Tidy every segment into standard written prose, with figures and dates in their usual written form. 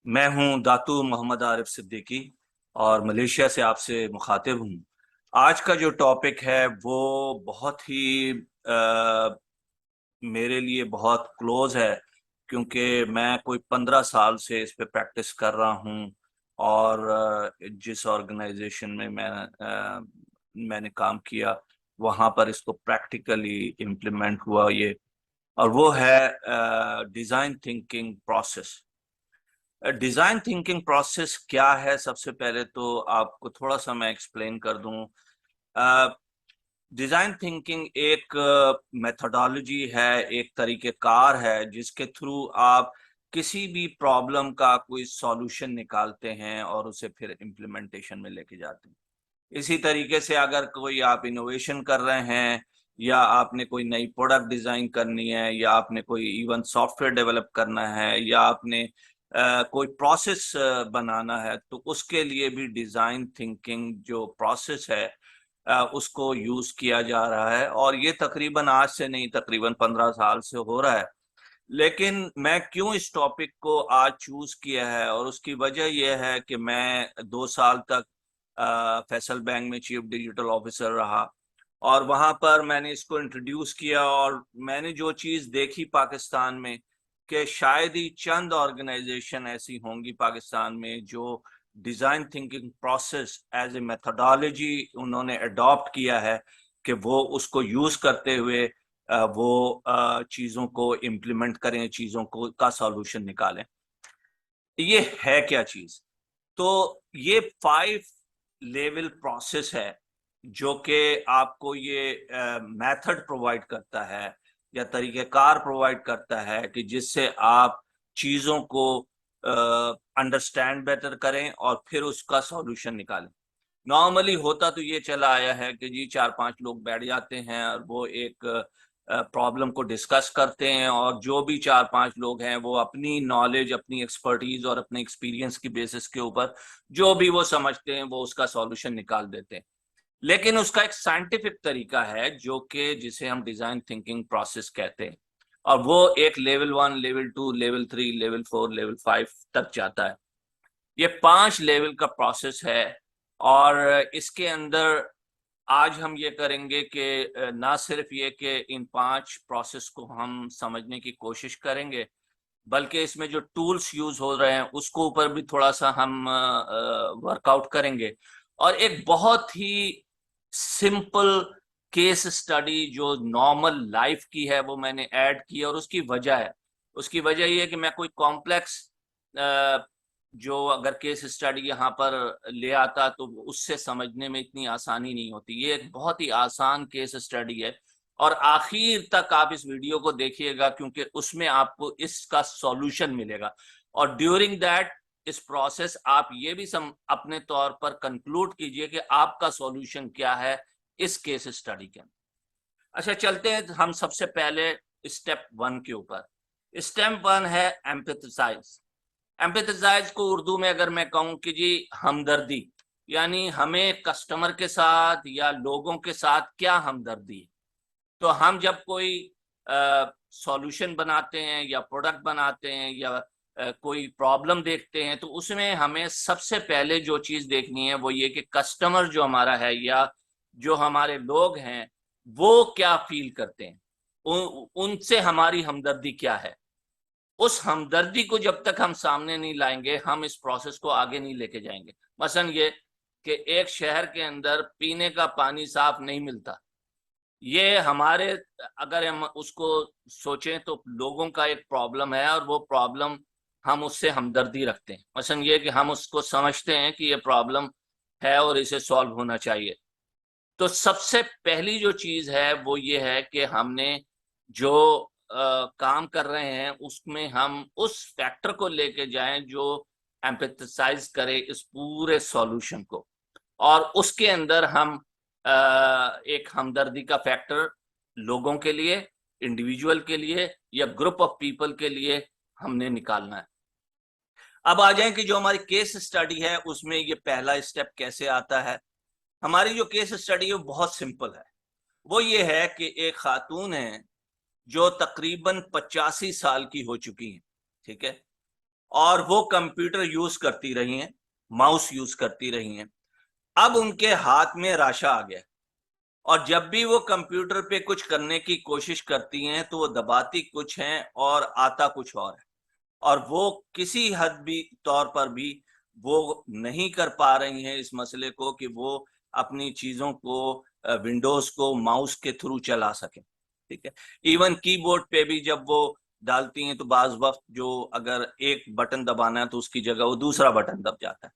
मैं हूं दातू मोहम्मद आरिफ सिद्दीकी और मलेशिया से आपसे मुखातिब हूं। आज का जो टॉपिक है वो बहुत ही मेरे लिए बहुत क्लोज है, क्योंकि मैं कोई 15 साल से इस पे प्रैक्टिस कर रहा हूं। और जिस ऑर्गेनाइजेशन में मैंने काम किया, वहां पर इसको प्रैक्टिकली इम्प्लीमेंट हुआ ये। और वो है design thinking process. Design thinking process क्या है, सबसे पहले तो आपको थोड़ा सा मैं एक्सप्लेन कर दूं। डिजाइन थिंकिंग एक मेथोडोलॉजी है, एक तरीकेकार है जिसके थ्रू आप किसी भी प्रॉब्लम का कोई सॉल्यूशन निकालते हैं और उसे फिर इम्प्लीमेंटेशन में लेके जाते हैं। इसी तरीके से अगर कोई आप इनोवेशन कर रहे हैं, या आपने कोई नई प्रोडक्ट डिजाइन करनी है, या आपने कोई इवन सॉफ्टवेयर डेवलप करना है, या आपने कोई प्रोसेस बनाना है, तो उसके लिए भी डिजाइन थिंकिंग जो प्रोसेस है उसको यूज किया जा रहा है। और ये तकरीबन आज से नहीं, तकरीबन 15 साल से हो रहा है। लेकिन मैं क्यों इस टॉपिक को आज चूज किया है, और उसकी वजह यह है कि मैं 2 साल तक फैसल बैंक में चीफ डिजिटल ऑफिसर रहा। और वहां पर मैंने इसको इंट्रोड्यूस किया, और मैंने जो चीज देखी पाकिस्तान में, कि शायद ही चंद ऑर्गेनाइजेशन ऐसी होंगी पाकिस्तान में जो design thinking process as a methodology उन्होंने अडॉप्ट किया है, कि वो उसको यूज करते हुए वो चीजों को इम्प्लीमेंट करें, चीजों को का सॉल्यूशन निकालें। ये है क्या चीज? तो ये 5 लेवल प्रोसेस है, जो कि आपको ये मेथड प्रोवाइड करता है, या तरीकेकार प्रोवाइड करता है, कि जिससे आप चीजों को अंडरस्टैंड बेटर करें और फिर उसका सॉल्यूशन निकालें। नॉर्मली होता तो ये चला आया है कि जी 4-5 लोग बैठ जाते हैं और वो एक प्रॉब्लम को डिस्कस करते हैं, और जो भी 4-5 लोग हैं वो अपनी नॉलेज, अपनी एक्सपर्टीज और अपने एक्सपीरियंस की बेसिस के ऊपर जो भी वो समझते हैं वो उसका सॉल्यूशन निकाल देते हैं। लेकिन उसका एक साइंटिफिक तरीका है, जो कि जिसे हम डिजाइन थिंकिंग प्रोसेस कहते हैं। और वो एक level 1, level 2, level 3, level 4, level 5 तक जाता है। ये 5 लेवल का प्रोसेस है। और इसके अंदर आज हम ये करेंगे कि ना सिर्फ ये कि इन 5 प्रोसेस को हम समझने की कोशिश करेंगे, बल्कि इसमें जो टूल्स यूज हो रहे हैं उसको ऊपर भी थोड़ा सा हम वर्कआउट करेंगे। और एक बहुत ही सिंपल केस स्टडी जो नॉर्मल लाइफ की है वो मैंने ऐड की, और उसकी वजह है, उसकी वजह ये है कि मैं कोई कॉम्प्लेक्स जो अगर केस स्टडी यहाँ पर ले आता तो उससे समझने में इतनी आसानी नहीं होती। ये एक बहुत ही आसान केस स्टडी है, और आखिर तक आप इस वीडियो को देखिएगा, क्योंकि उसमें आपको इसका सॉल्यूशन मिलेगा। और ड्यूरिंग दैट इस प्रोसेस आप ये भी अपने तौर पर कंक्लूड कीजिए कि आपका सॉल्यूशन क्या है इस केस स्टडी के अंदर। अच्छा, चलते हैं हम सबसे पहले स्टेप 1 के ऊपर। स्टेप 1 है एम्पैथेसाइज। एम्पैथेसाइज को उर्दू में अगर मैं कहूं कि जी हमदर्दी, यानी हमें कस्टमर के साथ या लोगों के साथ क्या हमदर्दी है। तो हम जब कोई सॉल्यूशन बनाते हैं या प्रोडक्ट बनाते हैं, या कोई प्रॉब्लम देखते हैं, तो उसमें हमें सबसे पहले जो चीज देखनी है वो ये कि कस्टमर जो हमारा है, या जो हमारे लोग हैं, वो क्या फील करते हैं, उनसे हमारी हमदर्दी क्या है। उस हमदर्दी को जब तक हम सामने नहीं लाएंगे, हम इस प्रोसेस को आगे नहीं लेके जाएंगे। मसलन ये कि एक शहर के अंदर पीने का पानी साफ नहीं मिलता, ये हमारे, अगर हम उसको सोचें तो लोगों का एक प्रॉब्लम है, और वो प्रॉब्लम हम उससे हमदर्दी रखते हैं। मसलन ये कि हम उसको समझते हैं कि ये प्रॉब्लम है और इसे सॉल्व होना चाहिए। तो सबसे पहली जो चीज है वो ये है कि हमने जो काम कर रहे हैं उसमें हम उस फैक्टर को लेके जाएं जो एम्पैथाइज करे इस पूरे सॉल्यूशन को। और उसके अंदर हम एक हमदर्दी का फैक्टर लोगों के लिए, इंडिविजुअल के लिए, या ग्रुप ऑफ पीपल के लिए हमने निकालना है। अब आ जाए कि जो हमारी केस स्टडी है उसमें ये पहला स्टेप कैसे आता है। हमारी जो केस स्टडी है वो बहुत सिंपल है। वो ये है कि एक खातून है जो तकरीबन 85 साल की हो चुकी है। ठीक है। और वो कंप्यूटर यूज करती रही हैं, माउस यूज करती रही हैं। अब उनके हाथ में राशा आ गया, और जब भी वो कंप्यूटर पे कुछ करने की कोशिश करती हैं तो वो दबाती कुछ हैं और आता कुछ और है। और वो किसी हद भी तौर पर भी वो नहीं कर पा रही हैं इस मसले को कि वो अपनी चीजों को, विंडोज को माउस के थ्रू चला सकें। ठीक है, इवन कीबोर्ड पे भी जब वो डालती हैं तो बाज वक्त जो अगर एक बटन दबाना है तो उसकी जगह वो दूसरा बटन दब जाता है।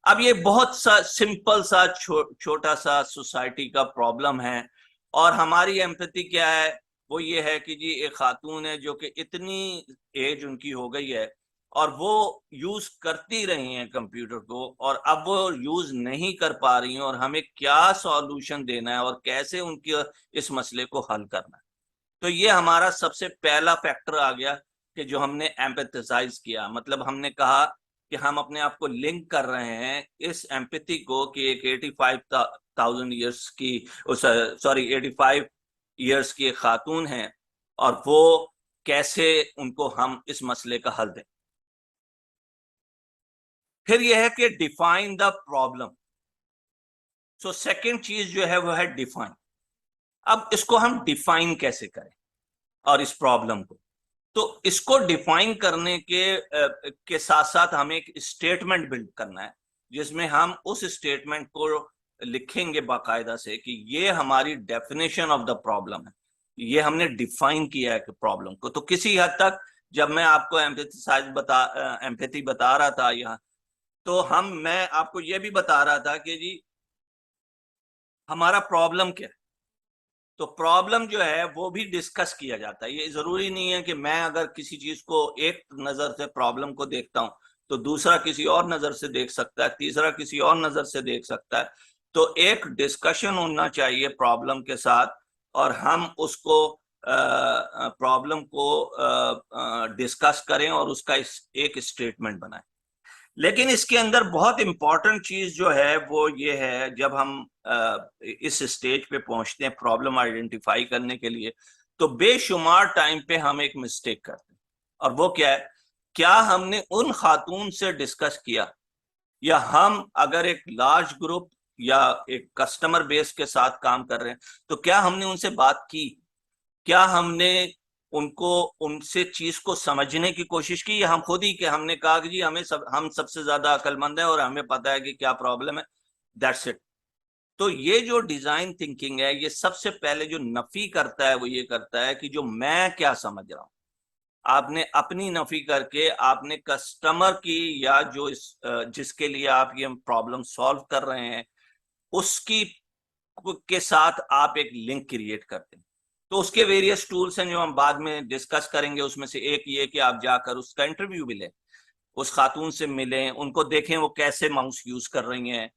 अब ये बहुत सा सिंपल सा छोटा सा सोसाइटी का प्रॉब्लम है। और हमारी एम्पैथी क्या है, वो ये है कि जी एक खातून है जो कि इतनी एज उनकी हो गई है और वो यूज करती रही हैं कंप्यूटर को, और अब वो यूज नहीं कर पा रही हैं, और हमें क्या सॉल्यूशन देना है और कैसे उनके इस मसले को हल करना है। तो ये हमारा सबसे पहला फैक्टर आ गया कि जो हमने एम्पैथाइज किया, मतलब हमने कहा कि हम अपने आप को लिंक कर रहे हैं इस एम्पैथी को कि एक 85,000 ईयर्स की, सॉरी 85 ईयर्स की एक खातून है, और वो कैसे उनको हम इस मसले का हल दें। फिर यह है कि define the problem. So second चीज जो है वो है डिफाइन। अब इसको हम डिफाइन कैसे करें और इस प्रॉब्लम को, तो इसको डिफाइन करने के साथ साथ हमें एक स्टेटमेंट बिल्ड करना है जिसमें हम उस स्टेटमेंट को लिखेंगे बाकायदा से कि ये हमारी डेफिनेशन ऑफ द प्रॉब्लम है, ये हमने डिफाइन किया है कि प्रॉब्लम को। तो किसी हद तक जब मैं आपको एम्पैथी बता रहा था यहाँ, तो मैं आपको ये भी बता रहा था कि जी हमारा प्रॉब्लम क्या है। तो प्रॉब्लम जो है वो भी डिस्कस किया जाता है। ये जरूरी नहीं है कि मैं अगर किसी चीज को एक नजर से प्रॉब्लम को देखता हूं तो दूसरा किसी और नजर से देख सकता है, तीसरा किसी और नजर से देख सकता है। तो एक डिस्कशन होना चाहिए प्रॉब्लम के साथ, और हम उसको प्रॉब्लम को डिस्कस करें और उसका एक स्टेटमेंट बनाएं। लेकिन इसके अंदर बहुत इंपॉर्टेंट चीज जो है वो ये है, जब हम इस स्टेज पे पहुंचते हैं प्रॉब्लम आइडेंटिफाई करने के लिए, तो बेशुमार टाइम पे हम एक मिस्टेक करते हैं। और वो क्या है, क्या हमने उन खातून से डिस्कस किया, या हम अगर एक लार्ज ग्रुप या एक कस्टमर बेस के साथ काम कर रहे हैं तो क्या हमने उनसे बात की, क्या हमने उनको उनसे चीज को समझने की कोशिश की, या हम खुद ही, कि हमने कहा कि जी हम सबसे ज्यादा अक्लमंद है और हमें पता है कि क्या प्रॉब्लम है, दैट्स इट। तो ये जो डिजाइन थिंकिंग है, ये सबसे पहले जो नफी करता है वो ये करता है कि जो मैं क्या समझ रहा हूं, आपने अपनी नफी करके आपने कस्टमर की, या जो जिसके लिए आप ये प्रॉब्लम सॉल्व कर रहे हैं उसकी के साथ आप एक लिंक क्रिएट करते हैं। तो उसके वेरियस टूल्स हैं जो हम बाद में डिस्कस करेंगे। उसमें से एक ये कि आप जाकर उसका इंटरव्यू भी लें, उस खातून से मिलें, उनको देखें वो कैसे माउस यूज कर रही हैं,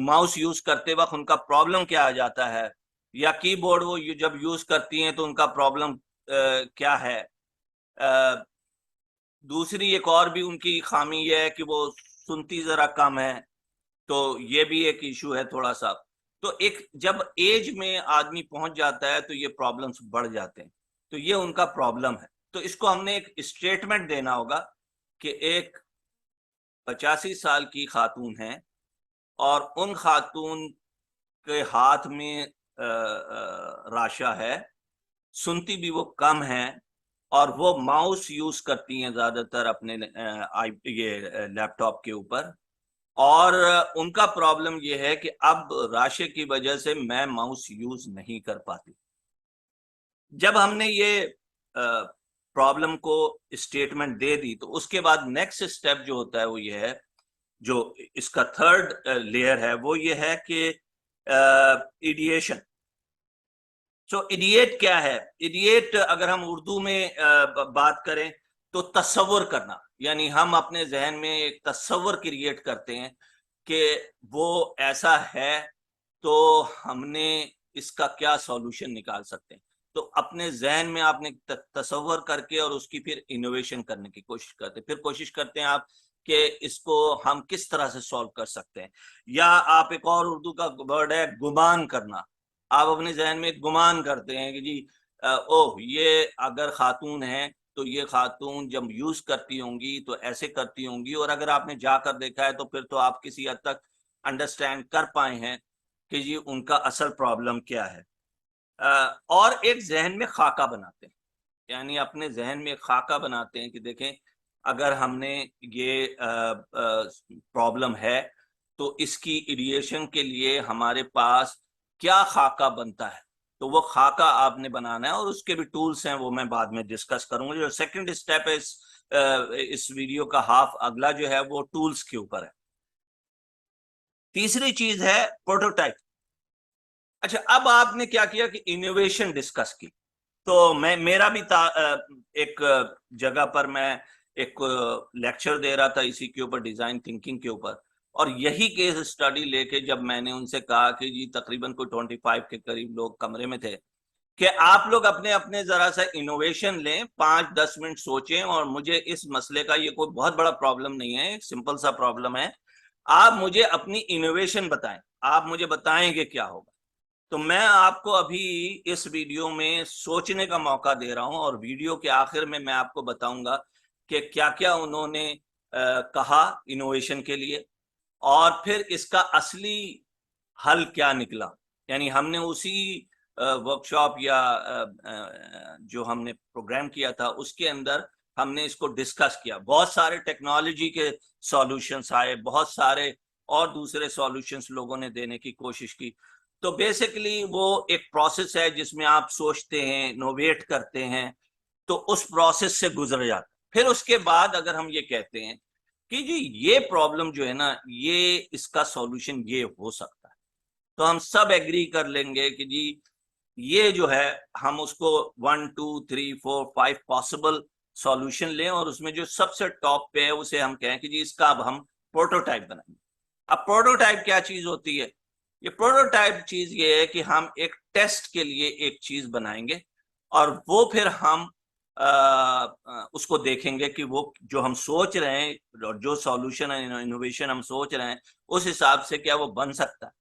माउस यूज करते वक्त उनका प्रॉब्लम क्या आ जाता है, या कीबोर्ड वो जब यूज करती हैं तो उनका प्रॉब्लम क्या है। अ, दूसरी एक और भी उनकी खामी यह है कि वो सुनती जरा कम है, तो ये भी एक इशू है थोड़ा सा। तो एक जब एज में आदमी पहुंच जाता है तो ये प्रॉब्लम्स बढ़ जाते हैं। तो ये उनका प्रॉब्लम है। तो इसको हमने एक स्टेटमेंट देना होगा कि एक 85 साल की खातून है, और उन खातून के हाथ में राशा है, सुनती भी वो कम है, और वो माउस यूज करती हैं ज्यादातर अपने ये लैपटॉप के ऊपर। और उनका प्रॉब्लम यह है कि अब राशि की वजह से मैं माउस यूज नहीं कर पाती। जब हमने ये प्रॉब्लम को स्टेटमेंट दे दी, तो उसके बाद नेक्स्ट स्टेप जो होता है वो ये है, जो इसका थर्ड लेयर है वो ये है कि इडिएशन। सो इडिएट क्या है, इडिएट अगर हम उर्दू में बात करें तो तस्वुर करना, यानी हम अपने जहन में एक तस्वुर क्रिएट करते हैं कि वो ऐसा है, तो हमने इसका क्या सॉल्यूशन निकाल सकते हैं। तो अपने जहन में आपने तस्वर करके और उसकी फिर इनोवेशन करने की कोशिश करते हैं, फिर कोशिश करते हैं आप कि इसको हम किस तरह से सॉल्व कर सकते हैं। या आप एक और उर्दू का वर्ड है गुमान करना, आप अपने जहन में गुमान करते हैं कि जी ओह ये अगर खातून है तो ये खातून जब यूज करती होंगी तो ऐसे करती होंगी, और अगर आपने जाकर देखा है तो फिर तो आप किसी हद तक अंडरस्टैंड कर पाए हैं कि जी उनका असल प्रॉब्लम क्या है। और एक जहन में खाका बनाते हैं, यानी अपने जहन में खाका बनाते हैं कि देखें अगर हमने ये प्रॉब्लम है तो इसकी इडिएशन के लिए हमारे पास क्या खाका बनता है। तो वो खाका आपने बनाना है, और उसके भी टूल्स हैं, वो मैं बाद में डिस्कस करूंगा। जो सेकंड स्टेप है इस वीडियो का हाफ अगला जो है वो टूल्स के ऊपर है। तीसरी चीज है प्रोटोटाइप। अच्छा, अब आपने क्या किया कि इनोवेशन डिस्कस की। तो मैं मेरा भी एक जगह पर मैं एक लेक्चर दे रहा था इसी के ऊपर, डिजाइन थिंकिंग के ऊपर, और यही केस स्टडी लेके जब मैंने उनसे कहा कि जी तकरीबन कोई 25 के करीब लोग कमरे में थे, कि आप लोग अपने अपने जरा सा इनोवेशन लें, 5-10 मिनट सोचें, और मुझे इस मसले का, ये कोई बहुत बड़ा प्रॉब्लम नहीं है, एक सिंपल सा प्रॉब्लम है, आप मुझे अपनी इनोवेशन बताएं, आप मुझे बताएं कि क्या होगा। तो मैं आपको अभी इस वीडियो में सोचने का मौका दे रहा हूं, और वीडियो के आखिर में मैं आपको बताऊंगा कि क्या क्या उन्होंने कहा इनोवेशन के लिए, और फिर इसका असली हल क्या निकला। यानी हमने उसी वर्कशॉप या जो हमने प्रोग्राम किया था उसके अंदर हमने इसको डिस्कस किया। बहुत सारे टेक्नोलॉजी के सॉल्यूशंस आए, बहुत सारे और दूसरे सॉल्यूशंस लोगों ने देने की कोशिश की। तो बेसिकली वो एक प्रोसेस है जिसमें आप सोचते हैं, इनोवेट करते हैं, तो उस प्रोसेस से गुजर जाते। फिर उसके बाद अगर हम ये कहते हैं कि जी ये प्रॉब्लम जो है ना, ये इसका सॉल्यूशन ये हो सकता है, तो हम सब एग्री कर लेंगे कि जी ये जो है हम उसको 1 2 3 4 5 पॉसिबल सॉल्यूशन लें, और उसमें जो सबसे टॉप पे है उसे हम कहें कि जी इसका अब हम प्रोटोटाइप बनाएंगे। अब प्रोटोटाइप क्या चीज होती है? ये प्रोटोटाइप चीज ये है कि हम एक टेस्ट के लिए एक चीज बनाएंगे, और वो फिर हम उसको देखेंगे कि वो जो हम सोच रहे हैं और जो सॉल्यूशन है, इनोवेशन हम सोच रहे हैं, उस हिसाब से क्या वो बन सकता है।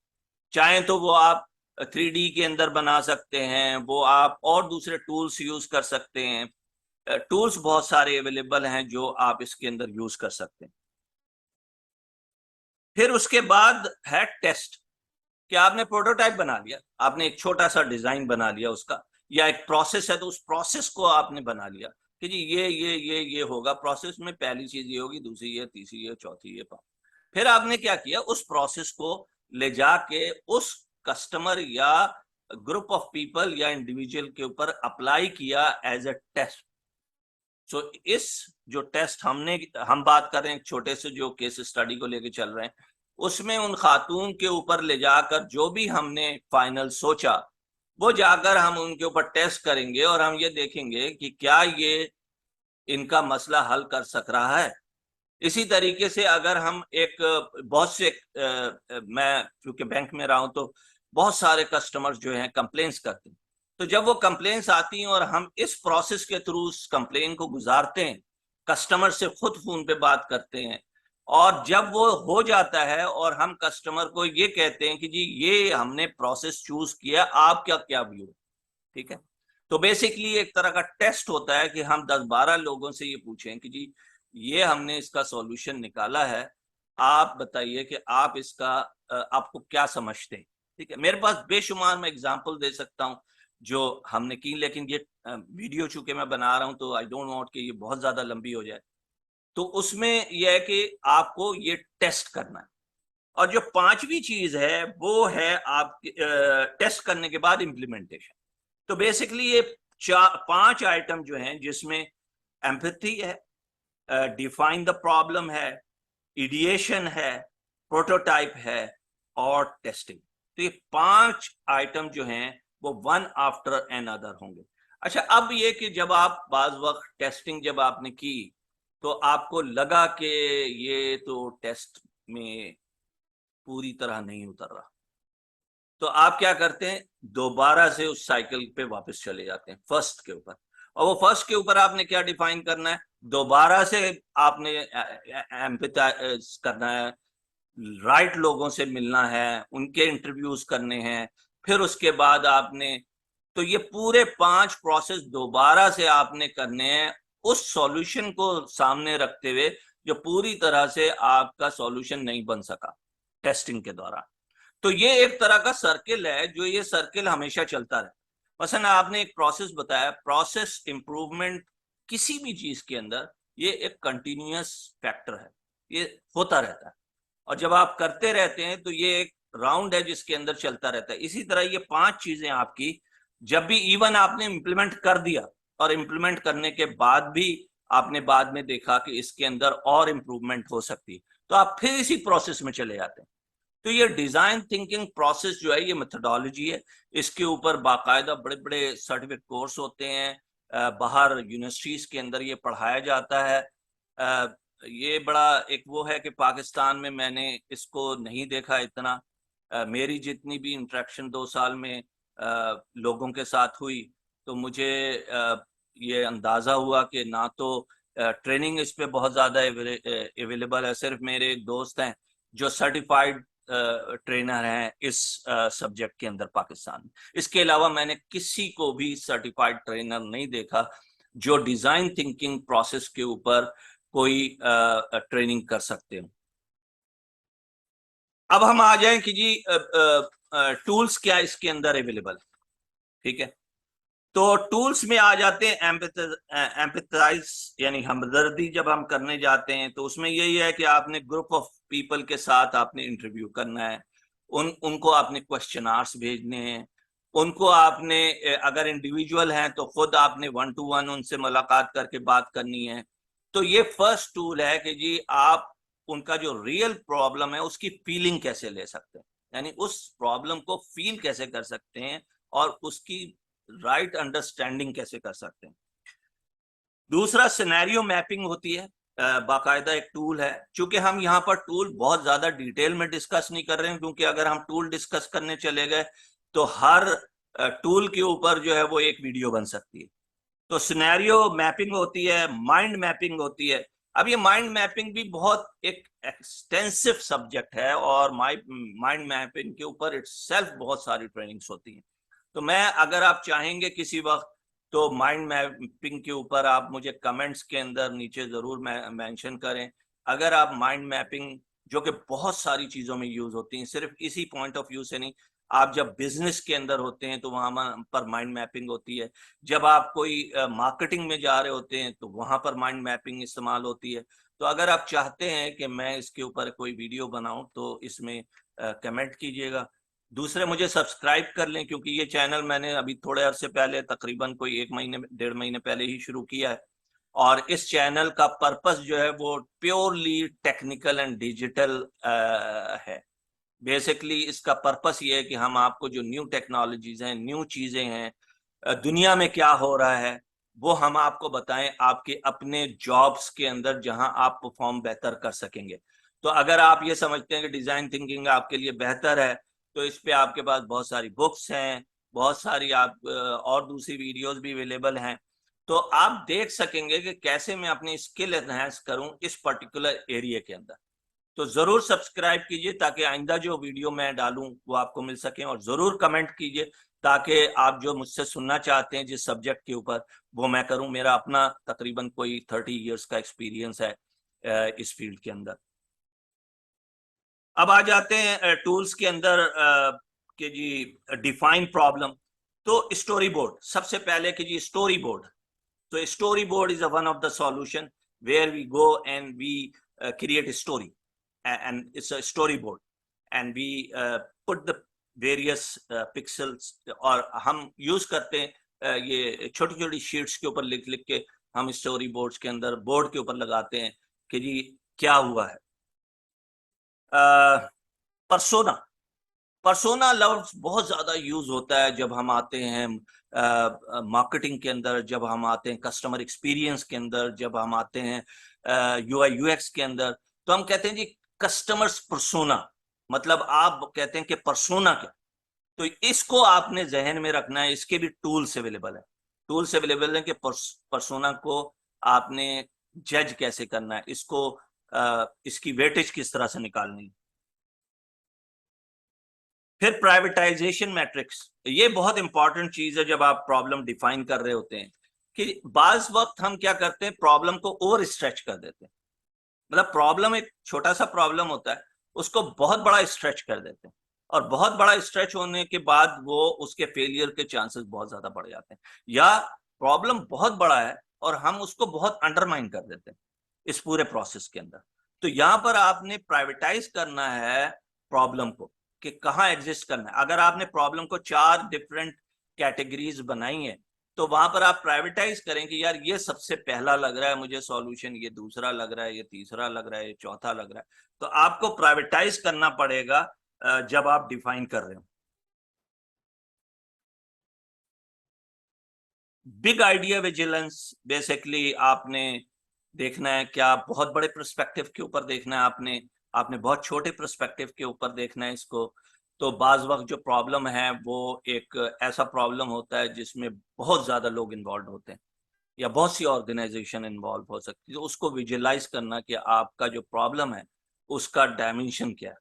चाहे तो वो आप 3D के अंदर बना सकते हैं, वो आप और दूसरे टूल्स यूज कर सकते हैं। टूल्स बहुत सारे अवेलेबल हैं जो आप इसके अंदर यूज कर सकते हैं। फिर उसके बाद है टेस्ट, कि आपने प्रोटोटाइप बना लिया, आपने एक छोटा सा डिजाइन बना लिया उसका, या एक प्रोसेस है तो उस प्रोसेस को आपने बना लिया कि जी ये होगा प्रोसेस में, पहली चीज ये होगी, दूसरी ये, तीसरी ये, चौथी ये, पांच। फिर आपने क्या किया, उस प्रोसेस को ले जाके उस कस्टमर या ग्रुप ऑफ पीपल या इंडिविजुअल के ऊपर अप्लाई किया एज अ टेस्ट। सो इस जो टेस्ट हम बात कर रहे हैं छोटे से जो केस स्टडी को लेके चल रहे हैं, उसमें उन खातून के ऊपर ले जाकर जो भी हमने फाइनल सोचा वो जाकर हम उनके ऊपर टेस्ट करेंगे, और हम ये देखेंगे कि क्या ये इनका मसला हल कर सक रहा है। इसी तरीके से अगर हम एक बहुत से मैं क्योंकि बैंक में रहा हूं तो बहुत सारे कस्टमर्स जो हैं कंप्लेंट्स करते हैं, तो जब वो कंप्लेंट्स आती हैं और हम इस प्रोसेस के थ्रू उस कंप्लेन को गुजारते हैं, कस्टमर से खुद फोन पे बात करते हैं, और जब वो हो जाता है और हम कस्टमर को ये कहते हैं कि जी ये हमने प्रोसेस चूज किया, आपका क्या व्यू, ठीक है। तो बेसिकली एक तरह का टेस्ट होता है कि हम 10-12 लोगों से ये पूछें कि जी ये हमने इसका सॉल्यूशन निकाला है, आप बताइए कि आप इसका आपको क्या समझते हैं, ठीक है। मेरे पास बेशुमार मैं एग्जांपल दे सकता हूं जो हमने की, लेकिन ये वीडियो चूंकि मैं बना रहा हूं तो आई डोंट वांट कि ये बहुत ज्यादा लंबी हो जाए। तो उसमें यह है कि आपको ये टेस्ट करना है, और जो पांचवी चीज है वो है आप टेस्ट करने के बाद इम्प्लीमेंटेशन। तो बेसिकली ये 5 आइटम जो हैं जिसमें एम्पैथी है, डिफाइन द प्रॉब्लम है, इडिएशन है, प्रोटोटाइप है, और टेस्टिंग। तो ये 5 आइटम जो हैं वो वन आफ्टर एन अदर होंगे। अच्छा, अब ये कि जब आप बाज वक्त टेस्टिंग जब आपने की तो आपको लगा कि ये तो टेस्ट में पूरी तरह नहीं उतर रहा, तो आप क्या करते हैं, दोबारा से उस साइकिल पे वापस चले जाते हैं फर्स्ट के ऊपर। और वो फर्स्ट के ऊपर आपने क्या डिफाइन करना है, दोबारा से आपने एम्पैथाइज करना है, राइट लोगों से मिलना है, उनके इंटरव्यूज करने हैं, फिर उसके बाद आपने, तो ये पूरे 5 प्रोसेस दोबारा से आपने करने हैं उस सॉल्यूशन को सामने रखते हुए जो पूरी तरह से आपका सॉल्यूशन नहीं बन सका टेस्टिंग के दौरान। तो ये एक तरह का सर्किल है, जो ये सर्किल हमेशा चलता रहे। मसलन आपने एक प्रोसेस बताया, प्रोसेस इंप्रूवमेंट किसी भी चीज के अंदर ये एक कंटिन्यूअस फैक्टर है, ये होता रहता है। और जब आप करते रहते हैं तो ये एक राउंड है जिसके अंदर चलता रहता है। इसी तरह ये 5 चीजें आपकी जब भी इवन आपने इंप्लीमेंट कर दिया और इंप्लीमेंट करने के बाद भी आपने बाद में देखा कि इसके अंदर और इंप्रूवमेंट हो सकती है, तो आप फिर इसी प्रोसेस में चले जाते हैं। तो ये डिजाइन थिंकिंग प्रोसेस जो है, ये मेथोडोलॉजी है। इसके ऊपर बाकायदा बड़े बड़े सर्टिफिकेट कोर्स होते हैं, बाहर यूनिवर्सिटीज के अंदर ये पढ़ाया जाता है। ये बड़ा एक वो है कि पाकिस्तान में मैंने इसको नहीं देखा इतना। मेरी जितनी भी इंटरेक्शन 2 साल में लोगों के साथ हुई, तो मुझे ये अंदाजा हुआ कि ना तो ट्रेनिंग इस पे बहुत ज़्यादा अवेलेबल है। सिर्फ मेरे एक दोस्त हैं जो सर्टिफाइड ट्रेनर हैं इस सब्जेक्ट के अंदर पाकिस्तान में। इसके अलावा मैंने किसी को भी सर्टिफाइड ट्रेनर नहीं देखा जो डिजाइन थिंकिंग प्रोसेस के ऊपर कोई ट्रेनिंग कर सकते हो। अब हम आ जाएं कि जी टूल्स क्या इसके अंदर अवेलेबल है। ठीक है, तो टूल्स में आ जाते हैं एम्पैथाइज, यानी हमदर्दी जब हम करने जाते हैं तो उसमें यही है कि आपने ग्रुप ऑफ पीपल के साथ आपने इंटरव्यू करना है, उनको आपने क्वेश्चनर्स भेजने हैं, उनको आपने अगर इंडिविजुअल हैं तो खुद आपने 1 to 1 उनसे मुलाकात करके बात करनी है। तो ये फर्स्ट टूल है कि जी आप उनका जो रियल प्रॉब्लम है उसकी फीलिंग कैसे ले सकते हैं, यानी उस प्रॉब्लम को फील कैसे कर सकते हैं और उसकी राइट अंडरस्टैंडिंग कैसे कर सकते हैं। दूसरा सिनेरियो मैपिंग होती है, बाकायदा एक टूल है। चूंकि हम यहाँ पर टूल बहुत ज्यादा डिटेल में डिस्कस नहीं कर रहे हैं, क्योंकि अगर हम टूल डिस्कस करने चले गए तो हर टूल के ऊपर जो है वो एक वीडियो बन सकती है। तो सिनेरियो मैपिंग होती है, माइंड मैपिंग होती है। अब ये माइंड मैपिंग भी बहुत एक एक्सटेंसिव सब्जेक्ट है और माइंड मैपिंग के ऊपर इटसेल्फ बहुत सारी ट्रेनिंग्स होती हैं। तो मैं, अगर आप चाहेंगे किसी वक्त, तो माइंड मैपिंग के ऊपर आप मुझे कमेंट्स के अंदर नीचे जरूर मेंशन करें। अगर आप माइंड मैपिंग, जो कि बहुत सारी चीजों में यूज होती है, सिर्फ इसी पॉइंट ऑफ व्यू से नहीं, आप जब बिजनेस के अंदर होते हैं तो वहां पर माइंड मैपिंग होती है, जब आप कोई मार्केटिंग में जा रहे होते हैं तो वहां पर माइंड मैपिंग इस्तेमाल होती है। तो अगर आप चाहते हैं कि मैं इसके ऊपर कोई वीडियो बनाऊं तो इसमें कमेंट कीजिएगा। दूसरे, मुझे सब्सक्राइब कर लें, क्योंकि ये चैनल मैंने अभी थोड़े अरसे पहले, तकरीबन कोई 1 महीने 1.5 महीने पहले ही शुरू किया है। और इस चैनल का पर्पस जो है वो प्योरली टेक्निकल एंड डिजिटल है। बेसिकली इसका पर्पस ये है कि हम आपको जो न्यू टेक्नोलॉजीज हैं, न्यू चीजें हैं, दुनिया में क्या हो रहा है, वो हम आपको बताएं आपके अपने जॉब्स के अंदर, जहां आप परफॉर्म बेहतर कर सकेंगे। तो अगर आप ये समझते हैं कि डिजाइन थिंकिंग आपके लिए बेहतर है, तो इस पे आपके पास बहुत सारी बुक्स हैं, बहुत सारी आप और दूसरी वीडियोस भी अवेलेबल हैं। तो आप देख सकेंगे कि कैसे मैं अपनी स्किल एनहांस करूं इस पर्टिकुलर एरिया के अंदर। तो जरूर सब्सक्राइब कीजिए ताकि आइंदा जो वीडियो मैं डालूं वो आपको मिल सके, और जरूर कमेंट कीजिए ताकि आप जो मुझसे सुनना चाहते हैं जिस सब्जेक्ट के ऊपर, वो मैं करूं। मेरा अपना तकरीबन कोई 30 इयर्स का एक्सपीरियंस है इस फील्ड के अंदर। अब आ जाते हैं टूल्स के अंदर कि जी डिफाइन प्रॉब्लम। तो स्टोरी बोर्ड सबसे पहले कि जी स्टोरी बोर्ड। तो story board is one of the solution where we go and we create a story, and it's a storyboard, and we put the various pixels, और हम use करते हैं ये छोटी छोटी शीट्स के ऊपर लिख लिख के हम स्टोरी बोर्ड्स के अंदर बोर्ड के ऊपर लगाते हैं कि जी क्या हुआ है। परसोना, परसोना लफ्ज बहुत ज्यादा यूज होता है जब हम आते हैं मार्केटिंग के अंदर, जब हम आते हैं कस्टमर एक्सपीरियंस के अंदर, जब हम आते हैं यूआई यूएक्स के अंदर। तो हम कहते हैं जी कस्टमर्स परसोना, मतलब आप कहते हैं कि परसोना क्या। तो इसको आपने जहन में रखना है। इसके भी टूल्स अवेलेबल है, टूल्स अवेलेबल है कि परसोना को आपने जज कैसे करना है, इसको इसकी वेटेज किस तरह से निकालनी है। फिर प्राइवेटाइजेशन मैट्रिक्स, ये बहुत इंपॉर्टेंट चीज है जब आप प्रॉब्लम डिफाइन कर रहे होते हैं कि बाज वक्त हम क्या करते हैं, प्रॉब्लम को ओवर स्ट्रेच कर देते हैं। मतलब प्रॉब्लम, एक छोटा सा प्रॉब्लम होता है, उसको बहुत बड़ा स्ट्रेच कर देते हैं, और बहुत बड़ा स्ट्रेच होने के बाद वो उसके फेलियर के चांसेस बहुत ज्यादा बढ़ जाते हैं। या प्रॉब्लम बहुत बड़ा है और हम उसको बहुत अंडरमाइन कर देते हैं इस पूरे प्रोसेस के अंदर। तो यहाँ पर आपने प्राइवेटाइज करना है प्रॉब्लम को, कि कहाँ एग्जिस्ट करना है। अगर आपने प्रॉब्लम को 4 डिफरेंट कैटेगरीज बनाई है, तो वहां पर आप प्राइवेटाइज करें कि यार ये सबसे पहला लग रहा है मुझे सॉल्यूशन, ये दूसरा लग रहा है, ये तीसरा लग रहा है, ये चौथा लग रहा है। तो आपको प्राइवेटाइज करना पड़ेगा जब आप डिफाइन कर रहे हो। बिग आइडिया विजिलेंस, बेसिकली आपने देखना है क्या बहुत बड़े पर्सपेक्टिव के ऊपर देखना है, आपने आपने बहुत छोटे पर्सपेक्टिव के ऊपर देखना है इसको। तो बाज वक्त जो प्रॉब्लम है वो एक ऐसा प्रॉब्लम होता है जिसमें बहुत ज्यादा लोग इन्वॉल्व होते हैं, या बहुत सी ऑर्गेनाइजेशन इन्वॉल्व हो सकती है। तो उसको विजुलाइज करना कि आपका जो प्रॉब्लम है उसका डायमेंशन क्या है।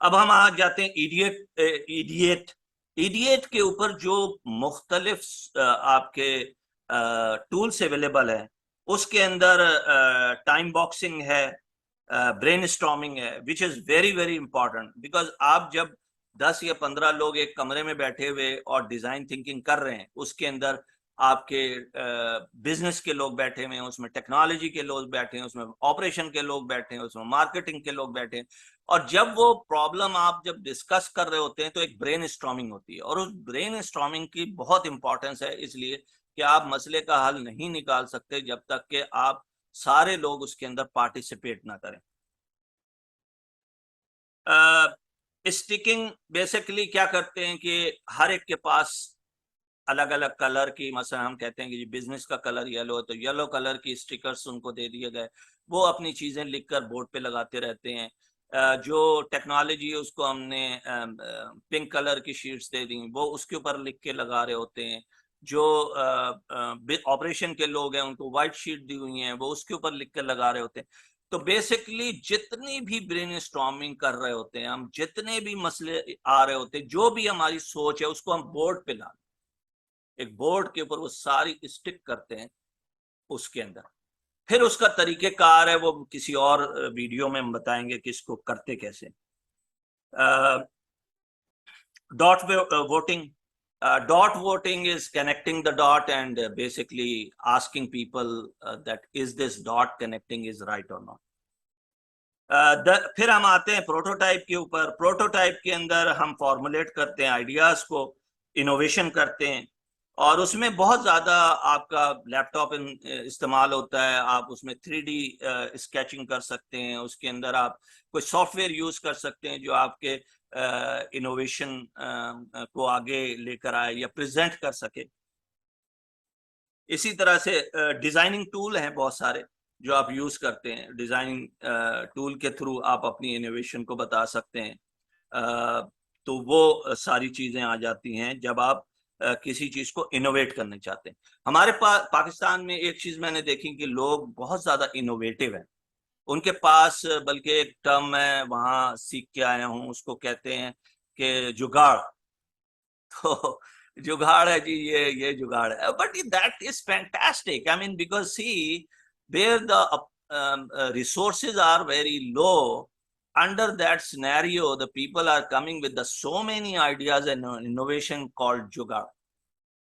अब हम आ जाते हैं इडिएट इडिएट के ऊपर। जो मुख्तलिफ आपके टूल्स अवेलेबल है, उसके अंदर टाइम बॉक्सिंग है, ब्रेन स्टॉर्मिंग है, which is very very important. Because आप जब 10 या 15 लोग एक कमरे में बैठे हुए और डिजाइन थिंकिंग कर रहे हैं, उसके अंदर आपके बिजनेस के लोग बैठे हुए हैं, उसमें टेक्नोलॉजी के लोग बैठे हैं, उसमें ऑपरेशन के लोग बैठे हैं, उसमें मार्केटिंग के लोग बैठे हैं। और जब वो प्रॉब्लम आप जब डिस्कस कर रहे होते हैं तो एक ब्रेन स्टॉर्मिंग होती है, और उस ब्रेन स्टॉर्मिंग की बहुत इंपॉर्टेंस है, इसलिए कि आप मसले का हल नहीं निकाल सकते जब तक कि आप सारे लोग उसके अंदर पार्टिसिपेट ना करें। स्टिकिंग बेसिकली क्या करते हैं कि हर एक के पास अलग अलग कलर की, मसला हम कहते हैं कि बिजनेस का कलर येलो है तो येलो कलर की स्टिकर्स उनको दे दिए गए, वो अपनी चीजें लिखकर बोर्ड पे लगाते रहते हैं। जो टेक्नोलॉजी है उसको हमने पिंक कलर की शीट्स दे दी, वो उसके ऊपर लिख के लगा रहे होते हैं। जो ऑपरेशन के लोग हैं उनको व्हाइट शीट दी हुई है, वो उसके ऊपर लिख कर लगा रहे होते हैं। तो बेसिकली जितनी भी ब्रेन स्टॉर्मिंग कर रहे होते हैं हम, जितने भी मसले आ रहे होते हैं, जो भी हमारी सोच है उसको हम बोर्ड पे ला, एक बोर्ड के ऊपर वो सारी स्टिक करते हैं उसके अंदर। फिर उसका तरीकेकार है वो किसी और वीडियो में हम बताएंगे कि इसको करते कैसे। Dot voting, dot voting is connecting the dot and basically asking people that is this dot connecting is right or not. फिर हम आते हैं प्रोटोटाइप के ऊपर। प्रोटोटाइप के अंदर हम फॉर्मुलेट करते हैं आइडियाज को, इनोवेशन करते हैं, और उसमें बहुत ज्यादा आपका लैपटॉप इस्तेमाल होता है। आप उसमें 3D स्केचिंग कर सकते हैं, उसके अंदर आप कोई सॉफ्टवेयर यूज कर सकते हैं जो आपके इनोवेशन को आगे लेकर आए या प्रेजेंट कर सके। इसी तरह से डिजाइनिंग टूल हैं बहुत सारे जो आप यूज करते हैं। डिजाइनिंग टूल के थ्रू आप अपनी इनोवेशन को बता सकते हैं। तो वो सारी चीजें आ जाती हैं जब आप किसी चीज को इनोवेट करना चाहते हैं। हमारे पाकिस्तान में एक चीज मैंने देखी कि लोग बहुत ज्यादा इनोवेटिव हैं। उनके पास बल्कि एक टर्म है, वहां सीख के आया हूँ, उसको कहते हैं कि जुगाड़। तो जुगाड़ है जी, ये जुगाड़ है, but that is fantastic. I mean because see where the resources are very low, under that scenario the people are coming with the so many ideas and innovation called जुगाड़।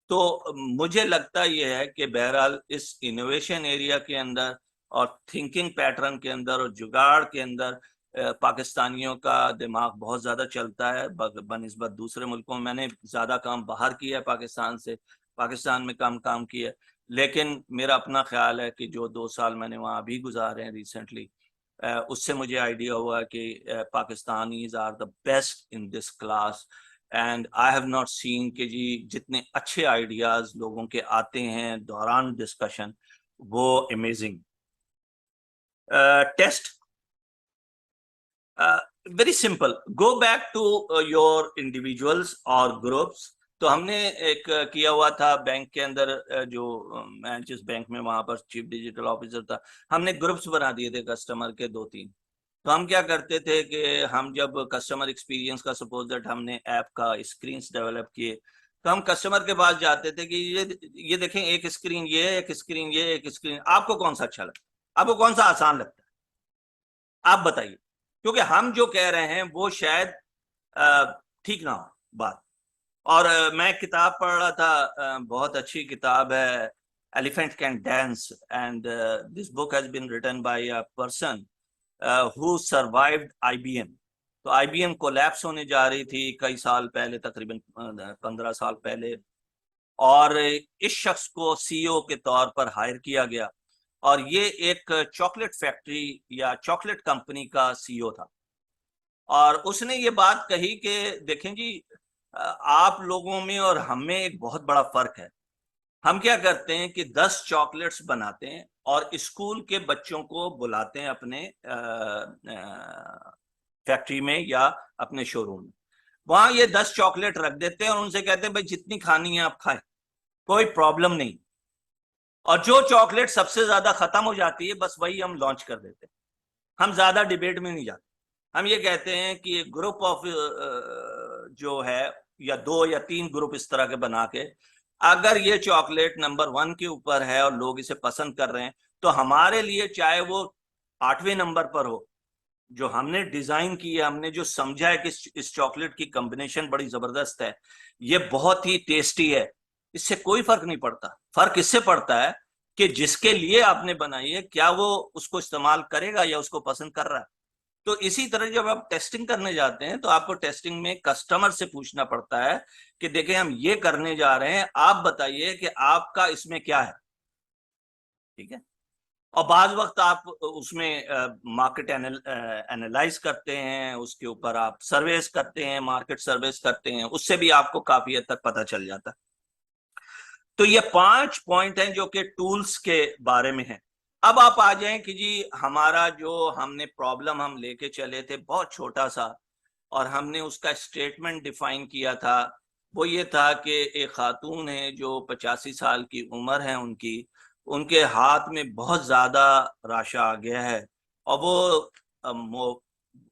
तो मुझे लगता यह है कि बहरहाल इस इनोवेशन एरिया के अंदर और थिंकिंग पैटर्न के अंदर और जुगाड़ के अंदर पाकिस्तानियों का दिमाग बहुत ज्यादा चलता है बनिस्बत दूसरे मुल्कों में। मैंने ज्यादा काम बाहर किया है पाकिस्तान से, पाकिस्तान में कम काम किया है, लेकिन मेरा अपना ख्याल है कि जो 2 साल मैंने वहाँ अभी गुजारे हैं रिसेंटली, उससे मुझे आइडिया हुआ कि Pakistanis are the best in this class. And I have not seen कि जी जितने अच्छे आइडियाज लोगों के आते हैं दौरान डिस्कशन, वो amazing. Test very simple, go back to your individuals और ग्रुप्स। तो हमने एक किया हुआ था बैंक के अंदर, जो मैं जिस बैंक में वहां पर चीफ डिजिटल ऑफिसर था, हमने ग्रुप्स बना दिए थे कस्टमर के 2-3। तो हम क्या करते थे कि हम जब कस्टमर एक्सपीरियंस का, सपोज दैट हमने ऐप का स्क्रीन्स डेवलप किए, तो हम कस्टमर के पास जाते थे कि ये देखें, एक स्क्रीन ये, एक स्क्रीन ये, एक स्क्रीन, आपको कौन सा अच्छा लगता है, आपको कौन सा आसान लगता है, आप बताइए। क्योंकि हम जो कह रहे हैं वो शायद ठीक ना हो बात। और मैं किताब पढ़ रहा था, बहुत अच्छी किताब है, elephant can dance, and this book has been written by a person who survived IBM. तो आईबीएम कोलैप्स होने जा रही थी कई साल पहले, तकरीबन 15 साल पहले, और इस शख्स को सीईओ के तौर पर हायर किया गया, और ये एक चॉकलेट फैक्ट्री या चॉकलेट कंपनी का सीईओ था। और उसने ये बात कही कि देखें जी, आप लोगों में और हम में एक बहुत बड़ा फर्क है। हम क्या करते हैं कि 10 चॉकलेट्स बनाते हैं और स्कूल के बच्चों को बुलाते हैं अपने फैक्ट्री में या अपने शोरूम में, वहां ये 10 चॉकलेट रख देते हैं और उनसे कहते हैं भाई जितनी खानी है आप खाएं, कोई प्रॉब्लम नहीं। और जो चॉकलेट सबसे ज्यादा खत्म हो जाती है बस वही हम लॉन्च कर देते हैं। हम ज्यादा डिबेट में नहीं जाते। हम ये कहते हैं कि एक ग्रुप ऑफ जो है, या 2 या 3 ग्रुप इस तरह के बना के, अगर ये चॉकलेट नंबर 1 के ऊपर है और लोग इसे पसंद कर रहे हैं, तो हमारे लिए चाहे वो 8वें नंबर पर हो, जो हमने डिजाइन की है, हमने जो समझा है कि इस चॉकलेट की कॉम्बिनेशन बड़ी जबरदस्त है, ये बहुत ही टेस्टी है, इससे कोई फर्क नहीं पड़ता। फर्क इससे पड़ता है कि जिसके लिए आपने बनाई है क्या वो उसको इस्तेमाल करेगा या उसको पसंद कर रहा है। तो इसी तरह जब आप टेस्टिंग करने जाते हैं तो आपको टेस्टिंग में कस्टमर से पूछना पड़ता है कि देखिए हम ये करने जा रहे हैं, आप बताइए कि आपका इसमें क्या है। ठीक है। और बाद वक्त आप उसमें मार्केट एनालाइज करते हैं, उसके ऊपर आप सर्वेस करते हैं, मार्केट सर्वेस करते हैं, उससे भी आपको काफी हद तक पता चल जाता है। तो ये 5 पॉइंट हैं जो कि टूल्स के बारे में है। अब आप आ जाएं कि जी हमारा जो हमने प्रॉब्लम हम लेके चले थे बहुत छोटा सा, और हमने उसका स्टेटमेंट डिफाइन किया था। वो ये था कि एक खातून है जो 85 साल की उम्र है उनकी, उनके हाथ में बहुत ज्यादा राशा आ गया है और वो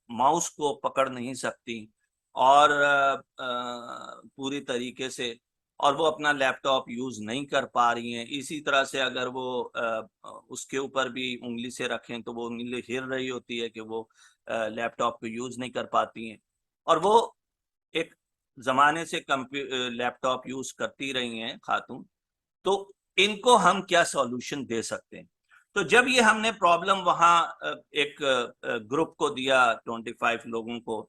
माउस को पकड़ नहीं सकती, और पूरी तरीके से, और वो अपना लैपटॉप यूज नहीं कर पा रही हैं। इसी तरह से अगर वो उसके ऊपर भी उंगली से रखें तो वो उंगली हिल रही होती है कि वो लैपटॉप को यूज नहीं कर पाती हैं, और वो एक जमाने से लैपटॉप यूज करती रही हैं खातून। तो इनको हम क्या सॉल्यूशन दे सकते हैं। तो जब ये हमने प्रॉब्लम वहां एक ग्रुप को दिया, 25 लोगों को,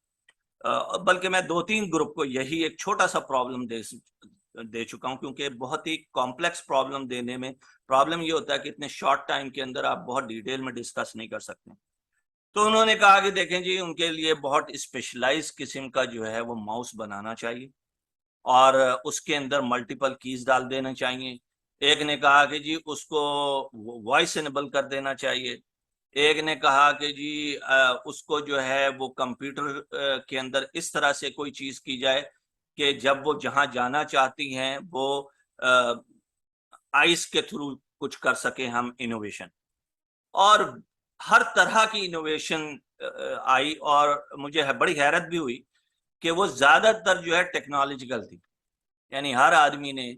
बल्कि मैं 2-3 ग्रुप को यही एक छोटा सा प्रॉब्लम दे चुका हूं, क्योंकि बहुत ही कॉम्प्लेक्स प्रॉब्लम देने में प्रॉब्लम ये होता है कि इतने शॉर्ट टाइम के अंदर आप बहुत डिटेल में डिस्कस नहीं कर सकते। तो उन्होंने कहा कि देखें जी, उनके लिए बहुत स्पेशलाइज किस्म का जो है वो माउस बनाना चाहिए और उसके अंदर मल्टीपल कीज डाल देना चाहिए। एक ने कहा कि जी उसको वॉइस इनेबल कर देना चाहिए। एक ने कहा कि जी उसको जो है वो कंप्यूटर के अंदर इस तरह से कोई चीज की जाए कि जब वो जहां जाना चाहती हैं वो आइस के थ्रू कुछ कर सके हम इनोवेशन। और हर तरह की इनोवेशन आई, और मुझे बड़ी हैरत भी हुई कि वो ज्यादातर जो है टेक्नोलॉजिकल थी। यानी हर आदमी ने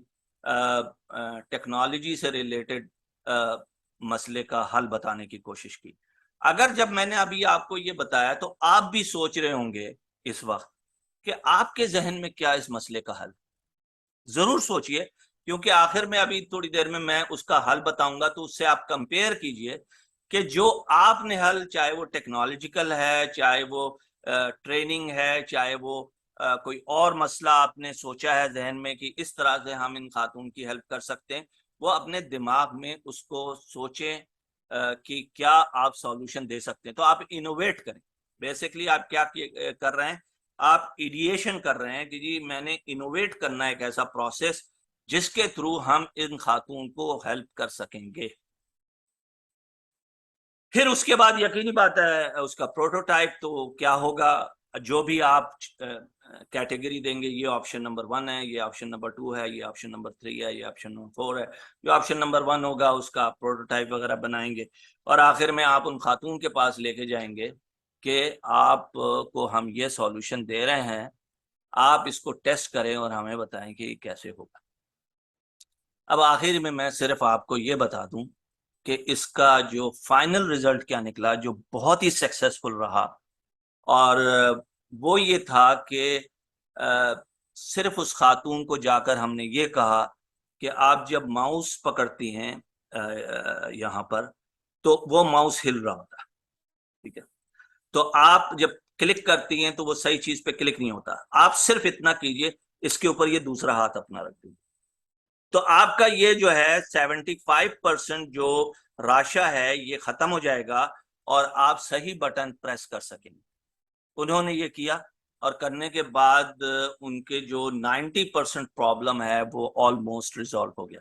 टेक्नोलॉजी से रिलेटेड मसले का हल बताने की कोशिश की। अगर जब मैंने अभी आपको ये बताया तो आप भी सोच रहे होंगे इस वक्त कि आपके जहन में क्या इस मसले का हल। जरूर सोचिए, क्योंकि आखिर में अभी थोड़ी देर में मैं उसका हल बताऊंगा, तो उससे आप कंपेयर कीजिए कि जो आपने हल, चाहे वो टेक्नोलॉजिकल है, चाहे वो ट्रेनिंग है, चाहे वो कोई और मसला आपने सोचा है जहन में कि इस तरह से हम इन खातून की हेल्प कर सकते हैं, वो अपने दिमाग में उसको सोचें कि क्या आप सॉल्यूशन दे सकते हैं। तो आप इनोवेट करें। बेसिकली आप क्या कर रहे हैं, आप इडिएशन कर रहे हैं कि जी मैंने इनोवेट करना है एक ऐसा प्रोसेस जिसके थ्रू हम इन खातून को हेल्प कर सकेंगे। फिर उसके बाद यकीनी बात है उसका प्रोटोटाइप तो क्या होगा, जो भी आप कैटेगरी देंगे, ये ऑप्शन नंबर 1 है, ये ऑप्शन नंबर 2 है, ये ऑप्शन नंबर 3 है, ये ऑप्शन नंबर 4 है। जो ऑप्शन नंबर 1 होगा उसका प्रोटोटाइप वगैरह बनाएंगे, और आखिर में आप उन खातून के पास लेके जाएंगे कि आप को हम ये सॉल्यूशन दे रहे हैं आप इसको टेस्ट करें और हमें बताएं कि कैसे होगा। अब आखिर में मैं सिर्फ आपको ये बता दूं कि इसका जो फाइनल रिजल्ट क्या निकला, जो बहुत ही सक्सेसफुल रहा, और वो ये था कि सिर्फ उस खातून को जाकर हमने ये कहा कि आप जब माउस पकड़ती हैं यहाँ पर, तो वो माउस हिल रहा होता है, ठीक है। तो आप जब क्लिक करती हैं तो वो सही चीज पे क्लिक नहीं होता। आप सिर्फ इतना कीजिए, इसके ऊपर ये दूसरा हाथ अपना रख दीजिए, तो आपका ये जो है 75% जो राशा है ये खत्म हो जाएगा और आप सही बटन प्रेस कर सकेंगे। उन्होंने ये किया और करने के बाद उनके जो 90% प्रॉब्लम है वो ऑलमोस्ट रिजॉल्व हो गया।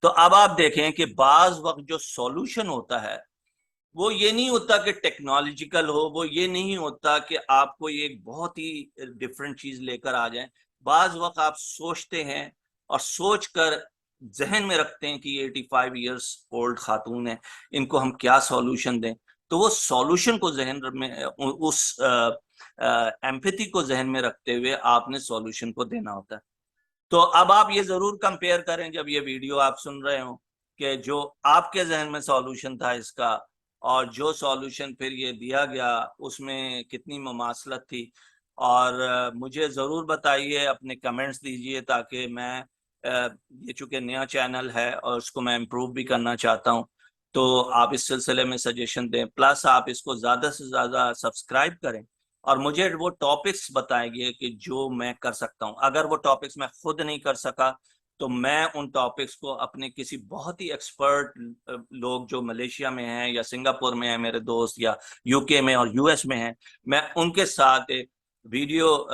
तो अब आप देखें कि बाज वक्त जो सॉल्यूशन होता है वो ये नहीं होता कि टेक्नोलॉजिकल हो, वो ये नहीं होता कि आपको एक बहुत ही डिफरेंट चीज लेकर आ जाए। बाज वक्त आप सोचते हैं और सोच कर जहन में रखते हैं कि ये 85 ईयर्स ओल्ड खातून है, इनको हम क्या सॉल्यूशन दें। तो वो सॉल्यूशन को जहन में, उस एम्पैथी को जहन में रखते हुए आपने सॉल्यूशन को देना होता है। तो अब आप ये जरूर कंपेयर करें जब ये वीडियो आप सुन रहे हो कि जो आपके जहन में सॉल्यूशन था इसका और जो सॉल्यूशन फिर ये दिया गया उसमें कितनी मुमासलत थी। और मुझे ज़रूर बताइए, अपने कमेंट्स दीजिए, ताकि मैं ये चूँकि नया चैनल है और उसको मैं इम्प्रूव भी करना चाहता हूँ, तो आप इस सिलसिले में सजेशन दें, प्लस आप इसको ज़्यादा से ज़्यादा सब्सक्राइब करें और मुझे वो टॉपिक्स बताएंगे कि जो मैं कर सकता हूँ। अगर वो टॉपिक्स मैं खुद नहीं कर सका तो मैं उन टॉपिक्स को अपने किसी बहुत ही एक्सपर्ट लोग जो मलेशिया में हैं या सिंगापुर में हैं मेरे दोस्त, या यूके में और यूएस में हैं, मैं उनके साथ एक वीडियो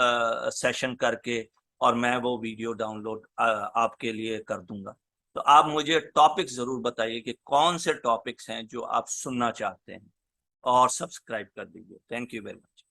सेशन करके और मैं वो वीडियो डाउनलोड आपके लिए कर दूंगा। तो आप मुझे टॉपिक्स जरूर बताइए कि कौन से टॉपिक्स हैं जो आप सुनना चाहते हैं, और सब्सक्राइब कर दीजिए। Thank you very much.